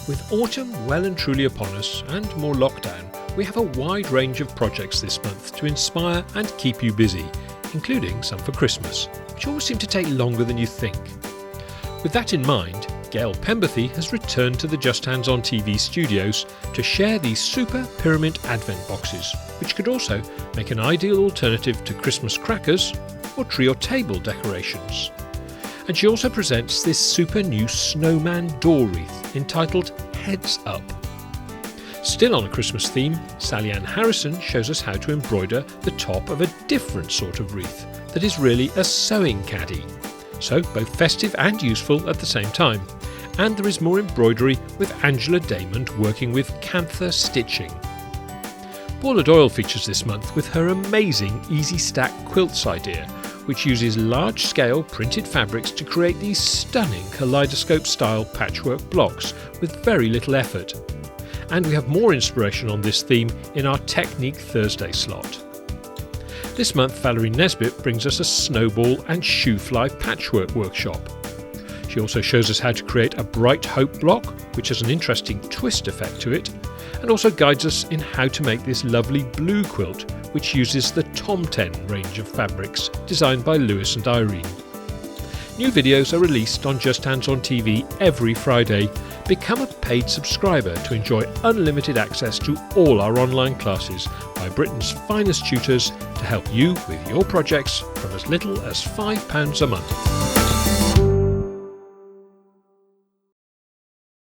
With autumn well and truly upon us and more lockdown, we have a wide range of projects this month to inspire and keep you busy, including some for Christmas, which always seem to take longer than you think. With that in mind, Gail Penberthy has returned to the Justhands-on.tv studios to share these super pyramid advent boxes, which could also make an ideal alternative to Christmas crackers or tree or table decorations. And she also presents this super new snowman door wreath entitled Heads Up. Still on a Christmas theme, Sallieann shows us how to embroider the top of a different sort of wreath that is really a sewing caddy. So both festive and useful at the same time. And there is more embroidery with Daymond working with Kantha stitching. Paula Doyle features this month with her amazing Easy Stack Quilts idea, which uses large-scale printed fabrics to create these stunning kaleidoscope-style patchwork blocks with very little effort. And we have more inspiration on this theme in our Technique Thursday slot. This month, Valerie Nesbitt brings us a snowball and shoe fly patchwork workshop. She also shows us how to create a bright hope block, which has an interesting twist effect to it, and also guides us in how to make this lovely blue quilt, which uses the Tom 10 range of fabrics designed by Lewis and Irene. New videos are released on Justhands-on.tv every Friday. Become a paid subscriber to enjoy unlimited access to all our online classes by Britain's finest tutors to help you with your projects from as little as £5 a month.